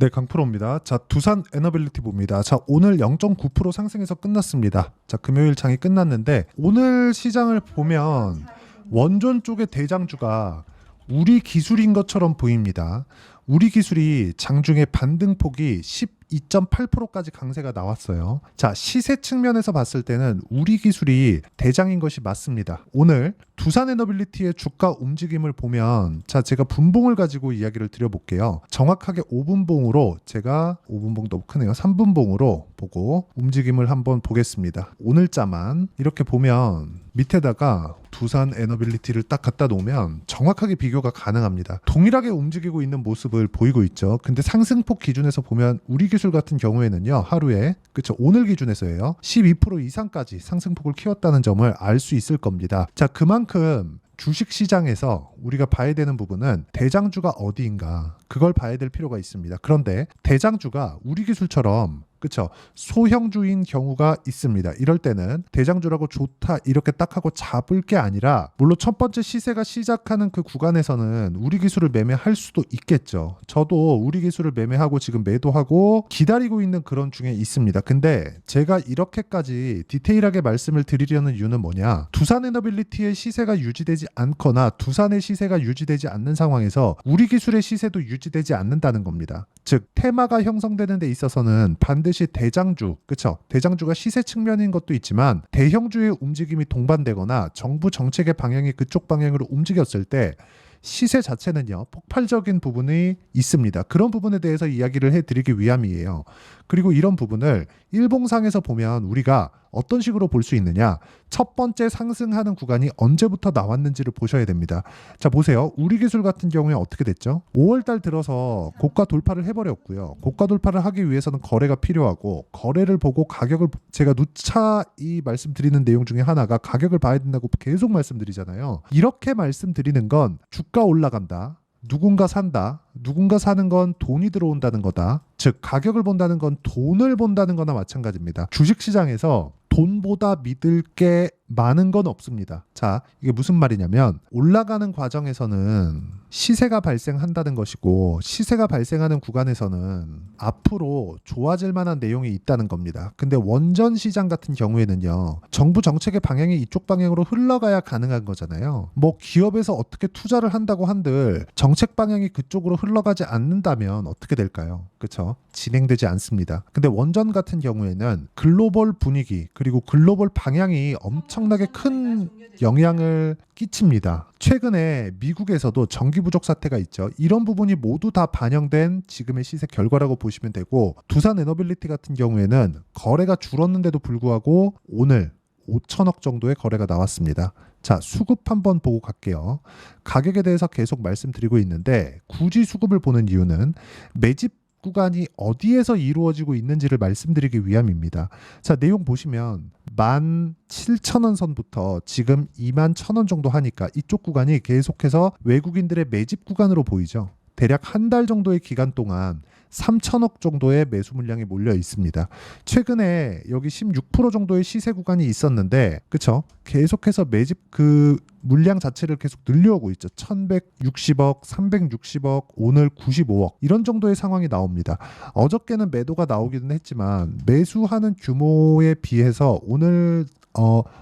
네, 강프로입니다. 자, 두산 에너빌리티 봅니다. 자, 오늘 0.9% 상승해서 끝났습니다. 자, 금요일 장이 끝났는데 오늘 시장을 보면 원전 쪽의 대장주가 우리 기술인 것처럼 보입니다. 우리 기술이 장중에 반등폭이 12.8%까지 강세가 나왔어요. 자, 시세 측면에서 봤을 때는 우리 기술이 대장인 것이 맞습니다. 오늘 두산 에너빌리티의 주가 움직임을 보면 자, 제가 분봉을 가지고 이야기를 드려볼게요. 정확하게 5분봉으로 제가 5분봉 너무 크네요. 3분봉으로 보고 움직임을 한번 보겠습니다. 오늘자만 이렇게 보면 밑에다가 두산 에너빌리티를 딱 갖다 놓으면 정확하게 비교가 가능합니다. 동일하게 움직이고 있는 모습을 보이고 있죠. 근데 상승폭 기준에서 보면 우리 기술 같은 경우에는요, 하루에 그쵸, 오늘 기준에서예요, 12% 이상까지 상승폭을 키웠다는 점을 알 수 있을 겁니다. 자, 그만큼 주식시장에서 우리가 봐야 되는 부분은 대장주가 어디인가, 그걸 봐야 될 필요가 있습니다. 그런데 대장주가 우리 기술처럼 그쵸, 소형주인 경우가 있습니다. 이럴 때는 대장주라고 좋다 이렇게 딱 하고 잡을 게 아니라, 물론 첫 번째 시세가 시작하는 그 구간에서는 우리 기술을 매매할 수도 있겠죠. 저도 우리 기술을 매매하고 지금 매도하고 기다리고 있는 그런 중에 있습니다. 근데 제가 이렇게까지 디테일하게 말씀을 드리려는 이유는 뭐냐, 두산 에너빌리티의 시세가 유지되지 않거나 두산의 시세가 유지되지 않는 상황에서 우리 기술의 시세도 유지되지 않는다는 겁니다. 즉 테마가 형성되는 데 있어서는 반드시 대장주, 그쵸, 대장주가 시세 측면인 것도 있지만 대형주의 움직임이 동반되거나 정부 정책의 방향이 그쪽 방향으로 움직였을 때 시세 자체는요, 폭발적인 부분이 있습니다. 그런 부분에 대해서 이야기를 해드리기 위함이에요. 그리고 이런 부분을 일봉상에서 보면 우리가 어떤 식으로 볼 수 있느냐, 첫 번째 상승하는 구간이 언제부터 나왔는지를 보셔야 됩니다. 자, 보세요. 우리 기술 같은 경우에 어떻게 됐죠? 5월달 들어서 고가 돌파를 해버렸고요. 고가 돌파를 하기 위해서는 거래가 필요하고, 거래를 보고 가격을, 제가 누차 이 말씀드리는 내용 중에 하나가 가격을 봐야 된다고 계속 말씀드리잖아요. 이렇게 말씀드리는 건 주가 올라간다, 누군가 산다, 누군가 사는 건 돈이 들어온다는 거다. 즉 가격을 본다는 건 돈을 본다는 거나 마찬가지입니다. 주식시장에서 돈보다 믿을 게 많은 건 없습니다. 자, 이게 무슨 말이냐면, 올라가는 과정에서는 시세가 발생한다는 것이고, 시세가 발생하는 구간에서는 앞으로 좋아질 만한 내용이 있다는 겁니다. 근데 원전 시장 같은 경우에는요, 정부 정책의 방향이 이쪽 방향으로 흘러가야 가능한 거잖아요. 뭐 기업에서 어떻게 투자를 한다고 한들 정책 방향이 그쪽으로 흘러가지 않는다면 어떻게 될까요? 그렇죠? 진행되지 않습니다. 근데 원전 같은 경우에는 글로벌 분위기 그리고 글로벌 방향이 엄청나게 큰 영향을 끼칩니다. 최근에 미국에서도 전기 부족 사태가 있죠. 이런 부분이 모두 다 반영된 지금의 시세 결과라고 보시면 되고, 두산 에너빌리티 같은 경우에는 거래가 줄었는데도 불구하고 오늘 5천억 정도의 거래가 나왔습니다. 자, 수급 한번 보고 갈게요. 가격에 대해서 계속 말씀드리고 있는데, 굳이 수급을 보는 이유는 매집 구간이 어디에서 이루어지고 있는지를 말씀드리기 위함입니다. 자, 내용 보시면 17,000원 선부터 지금 21,000원 정도 하니까 이쪽 구간이 계속해서 외국인들의 매집 구간으로 보이죠. 대략 한 달 정도의 기간 동안 3천억 정도의 매수 물량이 몰려 있습니다. 최근에 여기 16% 정도의 시세 구간이 있었는데, 그쵸? 계속해서 매집 그 물량 자체를 계속 늘려오고 있죠. 1160억, 360억, 오늘 95억, 이런 정도의 상황이 나옵니다. 어저께는 매도가 나오기는 했지만 매수하는 규모에 비해서 오늘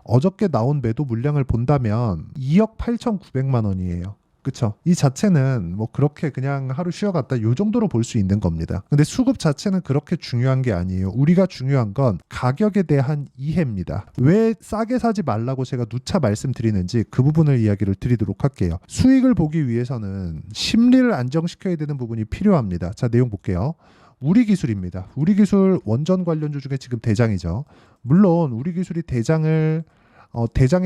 어저께 나온 매도 물량을 본다면 2억 8,900만 원이에요. 그쵸? 이 자체는 뭐 그렇게 그냥 하루 쉬어갔다 요 정도로 볼 수 있는 겁니다. 근데 수급 자체는 그렇게 중요한 게 아니에요. 우리가 중요한 건 가격에 대한 이해입니다. 왜 싸게 사지 말라고 제가 누차 말씀드리는지 그 부분을 이야기를 드리도록 할게요. 수익을 보기 위해서는 심리를 안정시켜야 되는 부분이 필요합니다. 자, 내용 볼게요. 우리 기술입니다. 우리 기술 원전 관련주 중에 지금 대장이죠. 물론 우리 기술이 대장의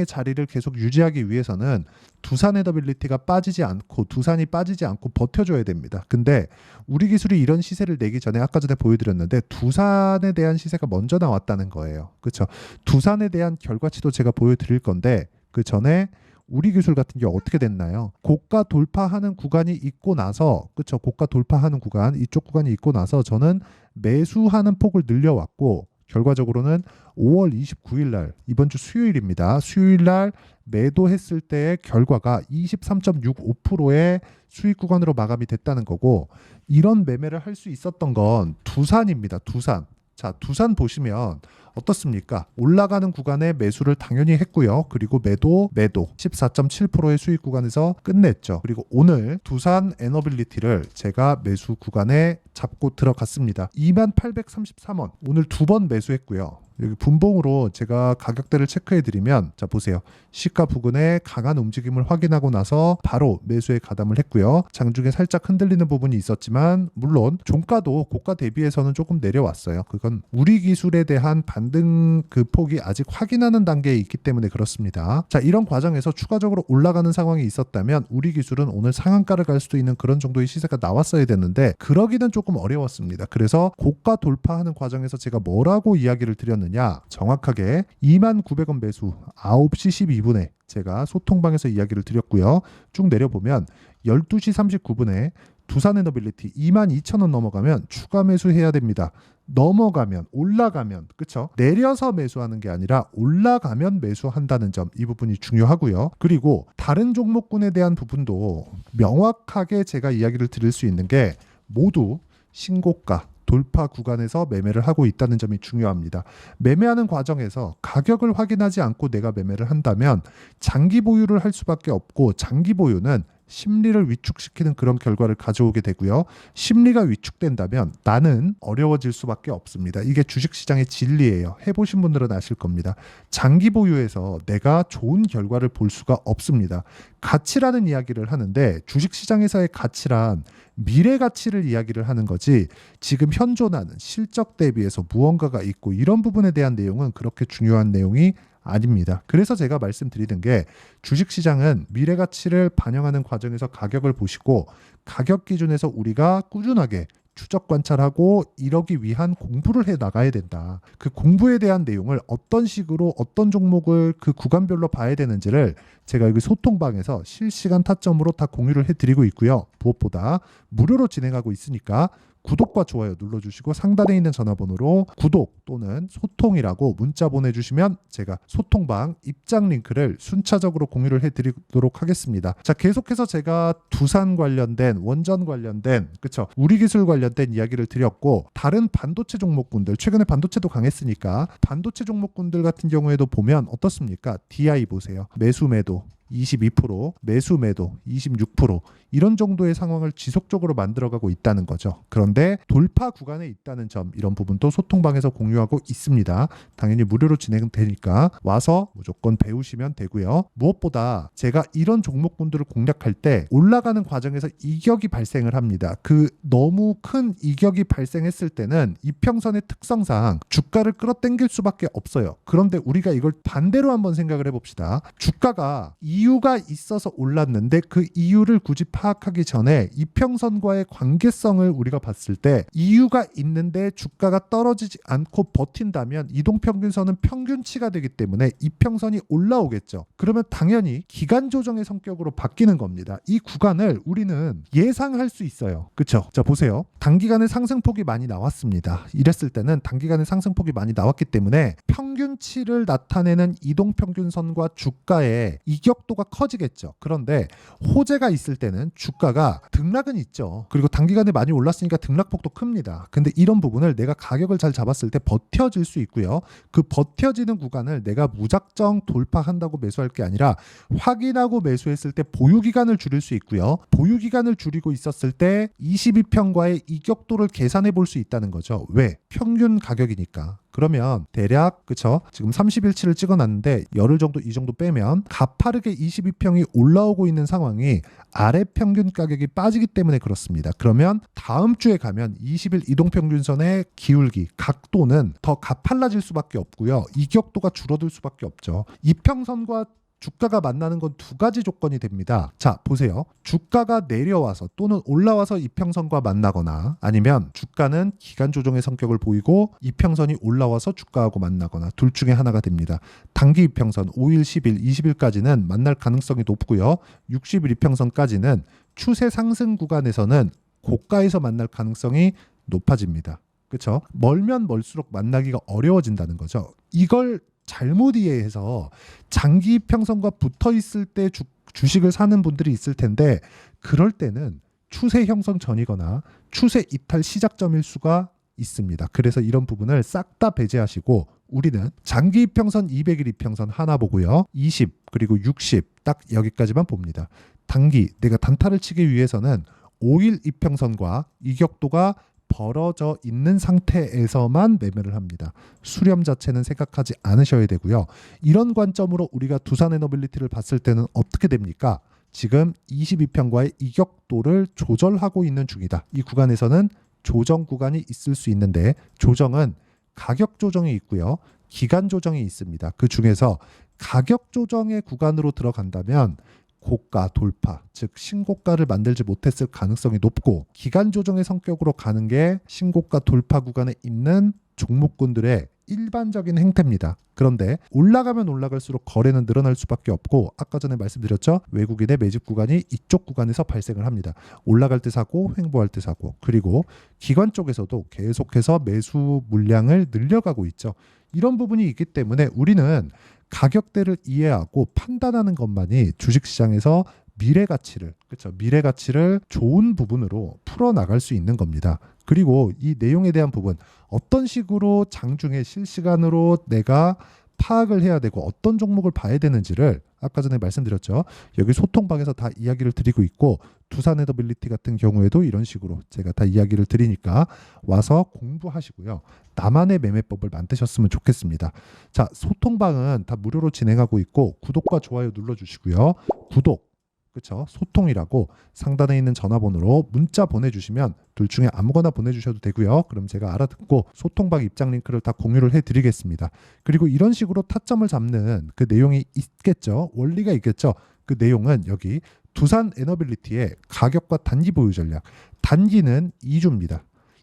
자리를 계속 유지하기 위해서는 두산 에너빌리티가 빠지지 않고, 두산이 빠지지 않고 버텨줘야 됩니다. 근데 우리 기술이 이런 시세를 내기 전에 아까 전에 보여드렸는데 두산에 대한 시세가 먼저 나왔다는 거예요. 그렇죠? 두산에 대한 결과치도 제가 보여드릴 건데, 그 전에 우리 기술 같은 경우 어떻게 됐나요? 고가 돌파하는 구간이 있고 나서, 그렇죠? 고가 돌파하는 구간, 이쪽 구간이 있고 나서 저는 매수하는 폭을 늘려왔고, 결과적으로는 5월 29일 날 이번 주 수요일입니다. 수요일 날 매도했을 때의 결과가 23.65%의 수익 구간으로 마감이 됐다는 거고, 이런 매매를 할 수 있었던 건 두산입니다. 두산. 자, 두산 보시면 어떻습니까? 올라가는 구간에 매수를 당연히 했고요. 그리고 매도 14.7%의 수익 구간에서 끝냈죠. 그리고 오늘 두산 에너빌리티를 제가 매수 구간에 잡고 들어갔습니다. 2833원. 오늘 두 번 매수했고요. 여기 분봉으로 제가 가격대를 체크해 드리면, 자 보세요. 시가 부근에 강한 움직임을 확인하고 나서 바로 매수에 가담을 했고요. 장중에 살짝 흔들리는 부분이 있었지만, 물론 종가도 고가 대비해서는 조금 내려왔어요. 그건 우리 기술에 대한 반등 그 폭이 아직 확인하는 단계에 있기 때문에 그렇습니다. 자, 이런 과정에서 추가적으로 올라가는 상황이 있었다면 우리 기술은 오늘 상한가를 갈 수도 있는 그런 정도의 시세가 나왔어야 됐는데, 그러기는 조금 어려웠습니다. 그래서 고가 돌파하는 과정에서 제가 뭐라고 이야기를 드렸느냐, 정확하게 29,000원 매수 9시 12분에 제가 소통방에서 이야기를 드렸고요. 쭉 내려보면 12시 39분에 두산에너빌리티 22,000원 넘어가면 추가 매수해야 됩니다. 넘어가면, 올라가면, 그쵸? 내려서 매수하는 게 아니라 올라가면 매수한다는 점, 이 부분이 중요하고요. 그리고 다른 종목군에 대한 부분도 명확하게 제가 이야기를 드릴 수 있는 게, 모두 신고가 돌파 구간에서 매매를 하고 있다는 점이 중요합니다. 매매하는 과정에서 가격을 확인하지 않고 내가 매매를 한다면 장기 보유를 할 수밖에 없고, 장기 보유는 심리를 위축시키는 그런 결과를 가져오게 되고요. 심리가 위축된다면 나는 어려워질 수밖에 없습니다. 이게 주식시장의 진리예요. 해보신 분들은 아실 겁니다. 장기 보유에서 내가 좋은 결과를 볼 수가 없습니다. 가치라는 이야기를 하는데, 주식시장에서의 가치란 미래 가치를 이야기를 하는 거지, 지금 현존하는 실적 대비해서 무언가가 있고 이런 부분에 대한 내용은 그렇게 중요한 내용이 아닙니다. 그래서 제가 말씀드리는 게, 주식시장은 미래 가치를 반영하는 과정에서 가격을 보시고, 가격 기준에서 우리가 꾸준하게 추적 관찰하고 이러기 위한 공부를 해 나가야 된다. 그 공부에 대한 내용을 어떤 식으로 어떤 종목을 그 구간별로 봐야 되는지를 제가 여기 소통방에서 실시간 타점으로 다 공유를 해드리고 있고요. 무엇보다 무료로 진행하고 있으니까 구독과 좋아요 눌러주시고, 상단에 있는 전화번호로 구독 또는 소통이라고 문자 보내주시면 제가 소통방 입장 링크를 순차적으로 공유를 해드리도록 하겠습니다. 자, 계속해서 제가 두산 관련된, 원전 관련된, 그쵸, 우리 기술 관련된 이야기를 드렸고, 다른 반도체 종목군들, 최근에 반도체도 강했으니까 반도체 종목군들 같은 경우에도 보면 어떻습니까? DI 보세요. 매수 매도 22%, 매수 매도 26%, 이런 정도의 상황을 지속적으로 만들어가고 있다는 거죠. 그런데 돌파 구간에 있다는 점, 이런 부분도 소통방에서 공유하고 있습니다. 당연히 무료로 진행되니까 와서 무조건 배우시면 되고요. 무엇보다 제가 이런 종목군들을 공략할 때 올라가는 과정에서 이격이 발생을 합니다. 그 너무 큰 이격이 발생했을 때는 이평선의 특성상 주가를 끌어당길 수밖에 없어요. 그런데 우리가 이걸 반대로 한번 생각을 해봅시다. 주가가 이유가 있어서 올랐는데 그 이유를 굳이 파악하기 전에 이평선과의 관계성을 우리가 봤을 때, 이유가 있는데 주가가 떨어지지 않고 버틴다면 이동평균선은 평균치가 되기 때문에 이평선이 올라오겠죠. 그러면 당연히 기간 조정의 성격으로 바뀌는 겁니다. 이 구간을 우리는 예상할 수 있어요. 그렇죠? 자, 보세요. 단기간에 상승폭이 많이 나왔습니다. 이랬을 때는 단기간에 상승폭이 많이 나왔기 때문에 평균치를 나타내는 이동평균선과 주가의 이격도가 커지겠죠. 그런데 호재가 있을 때는 주가가 등락은 있죠. 그리고 단기간에 많이 올랐으니까 등락폭도 큽니다. 근데 이런 부분을 내가 가격을 잘 잡았을 때 버텨질 수 있고요. 그 버텨지는 구간을 내가 무작정 돌파한다고 매수할 게 아니라 확인하고 매수했을 때 보유기간을 줄일 수 있고요. 보유기간을 줄이고 있었을 때 22평과의 이격도를 계산해 볼 수 있다는 거죠. 왜? 평균 가격이니까. 그러면 대략, 그쵸? 지금 30일치를 찍어놨는데 열흘 정도, 이 정도 빼면 가파르게 22평이 올라오고 있는 상황이 아래 평균 가격이 빠지기 때문에 그렇습니다. 그러면 다음 주에 가면 20일 이동평균선의 기울기, 각도는 더 가팔라질 수밖에 없고요. 이격도가 줄어들 수밖에 없죠. 이평선과 주가가 만나는 건 두 가지 조건이 됩니다. 자, 보세요. 주가가 내려와서 또는 올라와서 이평선과 만나거나, 아니면 주가는 기간 조정의 성격을 보이고 이평선이 올라와서 주가하고 만나거나, 둘 중에 하나가 됩니다. 단기 이평선 5일, 10일, 20일까지는 만날 가능성이 높고요. 60일 이평선까지는 추세 상승 구간에서는 고가에서 만날 가능성이 높아집니다. 그렇죠? 멀면 멀수록 만나기가 어려워진다는 거죠. 이걸 잘못 이해해서 장기 이평선과 붙어 있을 때 주식을 사는 분들이 있을 텐데 그럴 때는 추세 형성 전이거나 추세 이탈 시작점일 수가 있습니다. 그래서 이런 부분을 싹 다 배제하시고 우리는 장기 이평선 200일 이평선 하나 보고요. 20 그리고 60 딱 여기까지만 봅니다. 단기 내가 단타를 치기 위해서는 5일 이평선과 이격도가 벌어져 있는 상태에서만 매매를 합니다. 수렴 자체는 생각하지 않으셔야 되고요. 이런 관점으로 우리가 두산 에너빌리티를 봤을 때는 어떻게 됩니까? 지금 22평과의 이격도를 조절하고 있는 중이다. 이 구간에서는 조정 구간이 있을 수 있는데 조정은 가격 조정이 있고요. 기간 조정이 있습니다. 그 중에서 가격 조정의 구간으로 들어간다면 고가 돌파, 즉 신고가를 만들지 못했을 가능성이 높고 기간 조정의 성격으로 가는 게 신고가 돌파 구간에 있는 종목군들의 일반적인 행태입니다. 그런데 올라가면 올라갈수록 거래는 늘어날 수밖에 없고 아까 전에 말씀드렸죠. 외국인의 매집 구간이 이쪽 구간에서 발생을 합니다. 올라갈 때 사고 횡보할 때 사고 그리고 기관 쪽에서도 계속해서 매수 물량을 늘려가고 있죠. 이런 부분이 있기 때문에 우리는 가격대를 이해하고 판단하는 것만이 주식시장에서 미래 가치를 좋은 부분으로 풀어나갈 수 있는 겁니다. 그리고 이 내용에 대한 부분 어떤 식으로 장중에 실시간으로 내가 파악을 해야 되고 어떤 종목을 봐야 되는지를 아까 전에 말씀드렸죠. 여기 소통방에서 다 이야기를 드리고 있고 두산 에너빌리티 같은 경우에도 이런 식으로 제가 다 이야기를 드리니까 와서 공부하시고요. 나만의 매매법을 만드셨으면 좋겠습니다. 자, 소통방은 다 무료로 진행하고 있고 구독과 좋아요 눌러주시고요. 구독 그렇죠? 소통이라고 상단에 있는 전화번호로 문자 보내주시면 둘 중에 아무거나 보내주셔도 되고요. 그럼 제가 알아듣고 소통방 입장 링크를 다 공유를 해드리겠습니다. 그리고 이런 식으로 타점을 잡는 그 내용이 있겠죠. 원리가 있겠죠. 그 내용은 여기 두산 에너빌리티의 가격과 단기 보유 전략. 단기는 2주입니다.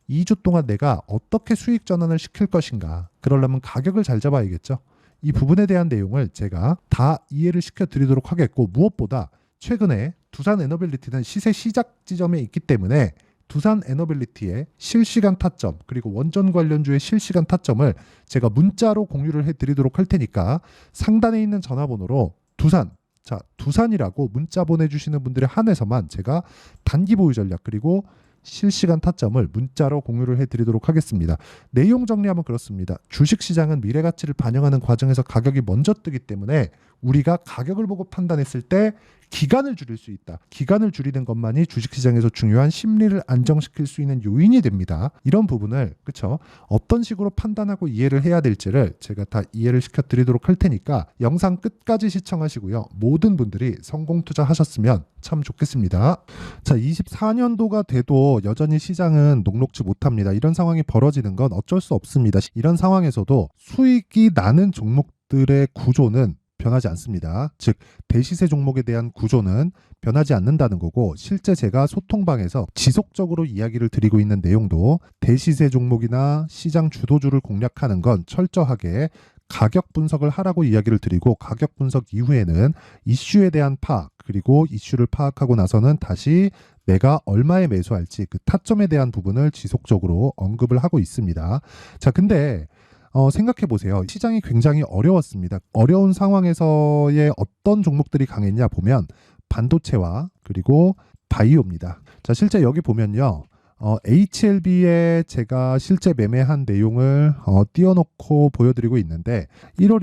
2주 동안 내가 어떻게 수익 전환을 시킬 것인가. 그러려면 가격을 잘 잡아야겠죠. 이 부분에 대한 내용을 제가 다 이해를 시켜드리도록 하겠고 무엇보다 최근에 두산 에너빌리티는 시세 시작 지점에 있기 때문에 두산 에너빌리티의 실시간 타점 그리고 원전 관련주의 실시간 타점을 제가 문자로 공유를 해드리도록 할 테니까 상단에 있는 전화번호로 두산이라고 문자 보내주시는 분들에 한해서만 제가 단기 보유 전략 그리고 실시간 타점을 문자로 공유를 해드리도록 하겠습니다. 내용 정리하면 그렇습니다. 주식시장은 미래가치를 반영하는 과정에서 가격이 먼저 뜨기 때문에 우리가 가격을 보고 판단했을 때 기간을 줄일 수 있다. 기간을 줄이는 것만이 주식시장에서 중요한 심리를 안정시킬 수 있는 요인이 됩니다. 이런 부분을 그쵸? 어떤 식으로 판단하고 이해를 해야 될지를 제가 다 이해를 시켜드리도록 할 테니까 영상 끝까지 시청하시고요. 모든 분들이 성공 투자하셨으면 참 좋겠습니다. 자, 24년도가 돼도 여전히 시장은 녹록지 못합니다. 이런 상황이 벌어지는 건 어쩔 수 없습니다. 이런 상황에서도 수익이 나는 종목들의 구조는 변하지 않습니다. 즉 대시세 종목에 대한 구조는 변하지 않는다는 거고 실제 제가 소통방에서 지속적으로 이야기를 드리고 있는 내용도 대시세 종목이나 시장 주도주를 공략하는 건 철저하게 가격 분석을 하라고 이야기를 드리고 가격 분석 이후에는 이슈에 대한 파악 그리고 이슈를 파악하고 나서는 다시 내가 얼마에 매수할지 그 타점에 대한 부분을 지속적으로 언급을 하고 있습니다. 자, 근데 생각해 보세요. 시장이 굉장히 어려웠습니다. 어려운 상황에서의 어떤 종목들이 강했냐 보면 반도체와 그리고 바이오입니다. 자, 실제 여기 보면요. HLB에 제가 실제 매매한 내용을 띄워놓고 보여드리고 있는데 1월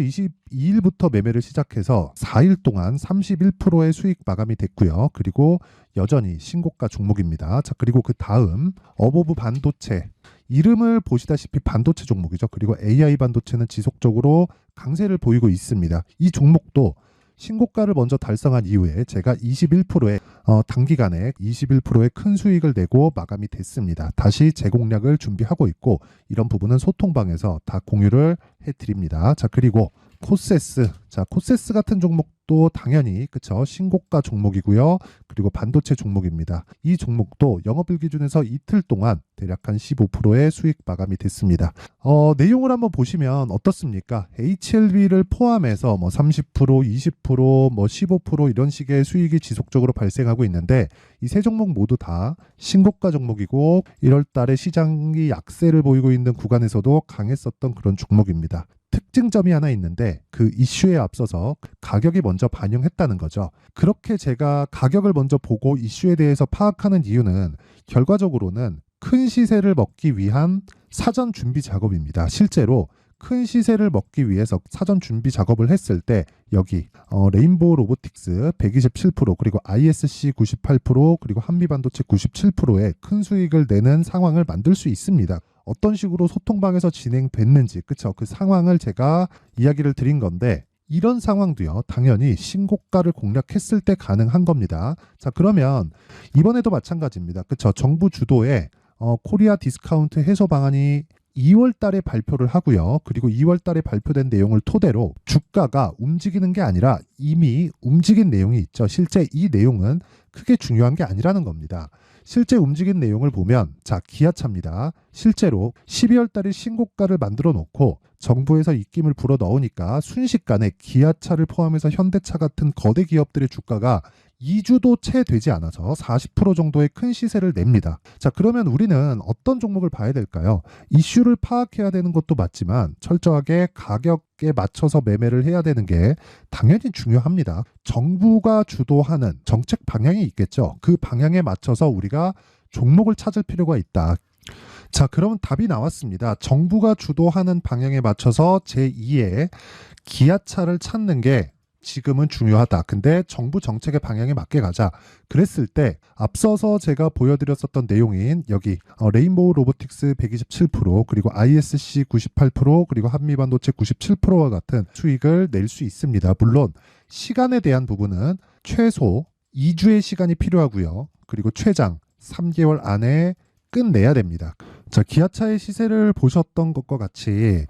22일부터 매매를 시작해서 4일 동안 31%의 수익 마감이 됐고요. 그리고 여전히 신고가 종목입니다. 자, 그리고 그 다음 어보브 반도체 이름을 보시다시피 반도체 종목이죠. 그리고 AI 반도체는 지속적으로 강세를 보이고 있습니다. 이 종목도 신고가를 먼저 달성한 이후에 제가 21%의 단기간에 21%의 큰 수익을 내고 마감이 됐습니다. 다시 재공략을 준비하고 있고 이런 부분은 소통방에서 다 공유를 해드립니다. 자, 그리고 코세스 같은 종목 종목도 당연히 그쵸 신고가 종목이고요. 그리고 반도체 종목입니다. 이 종목도 영업일 기준에서 이틀 동안 대략 한 15%의 수익 마감이 됐습니다. 내용을 한번 보시면 어떻습니까? HLB를 포함해서 뭐 30%, 20%, 뭐 15% 이런 식의 수익이 지속적으로 발생하고 있는데 이 세 종목 모두 다 신고가 종목이고 1월 달에 시장이 약세를 보이고 있는 구간에서도 강했었던 그런 종목입니다. 특징점이 하나 있는데 그 이슈에 앞서서 가격이 먼저 반영했다는 거죠. 그렇게 제가 가격을 먼저 보고 이슈에 대해서 파악하는 이유는 결과적으로는 큰 시세를 먹기 위한 사전 준비 작업입니다. 실제로 큰 시세를 먹기 위해서 사전 준비 작업을 했을 때 여기 레인보우 로보틱스 127% 그리고 ISC 98% 그리고 한미반도체 97%의 큰 수익을 내는 상황을 만들 수 있습니다. 어떤 식으로 소통방에서 진행됐는지 그쵸 그 상황을 제가 이야기를 드린 건데 이런 상황도요 당연히 신고가를 공략했을 때 가능한 겁니다. 자 그러면 이번에도 마찬가지입니다. 그쵸 정부 주도의 코리아 디스카운트 해소 방안이 2월 달에 발표를 하고요. 그리고 2월 달에 발표된 내용을 토대로 주가가 움직이는 게 아니라 이미 움직인 내용이 있죠. 실제 이 내용은 크게 중요한 게 아니라는 겁니다. 실제 움직인 내용을 보면 자 기아차입니다. 실제로 12월 달에 신고가를 만들어 놓고 정부에서 입김을 불어 넣으니까 순식간에 기아차를 포함해서 현대차 같은 거대 기업들의 주가가 2주도 채 되지 않아서 40% 정도의 큰 시세를 냅니다. 자, 그러면 우리는 어떤 종목을 봐야 될까요? 이슈를 파악해야 되는 것도 맞지만 철저하게 가격에 맞춰서 매매를 해야 되는 게 당연히 중요합니다. 정부가 주도하는 정책 방향이 있겠죠. 그 방향에 맞춰서 우리가 종목을 찾을 필요가 있다. 자, 그러면 답이 나왔습니다. 정부가 주도하는 방향에 맞춰서 제2의 기아차를 찾는 게 지금은 중요하다. 근데 정부 정책의 방향에 맞게 가자. 그랬을 때 앞서서 제가 보여드렸었던 내용인 여기 레인보우 로보틱스 127% 그리고 ISC 98% 그리고 한미반도체 97%와 같은 수익을 낼 수 있습니다. 물론 시간에 대한 부분은 최소 2주의 시간이 필요하고요. 그리고 최장 3개월 안에 끝내야 됩니다. 자, 기아차의 시세를 보셨던 것과 같이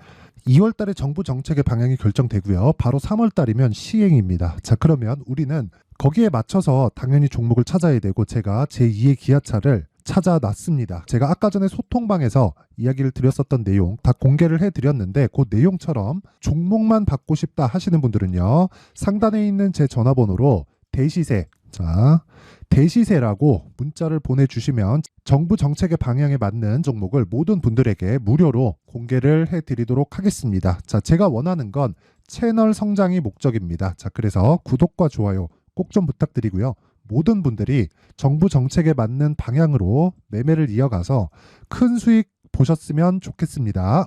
2월 달에 정부 정책의 방향이 결정되고요. 바로 3월 달이면 시행입니다. 자, 그러면 우리는 거기에 맞춰서 당연히 종목을 찾아야 되고 제가 제2의 기아차를 찾아놨습니다. 제가 아까 전에 소통방에서 이야기를 드렸었던 내용 다 공개를 해드렸는데 그 내용처럼 종목만 받고 싶다 하시는 분들은요. 상단에 있는 제 전화번호로 대시세 자 대시세라고 문자를 보내주시면 정부 정책의 방향에 맞는 종목을 모든 분들에게 무료로 공개를 해드리도록 하겠습니다. 자, 제가 원하는 건 채널 성장이 목적입니다. 자, 그래서 구독과 좋아요 꼭 좀 부탁드리고요. 모든 분들이 정부 정책에 맞는 방향으로 매매를 이어가서 큰 수익 보셨으면 좋겠습니다.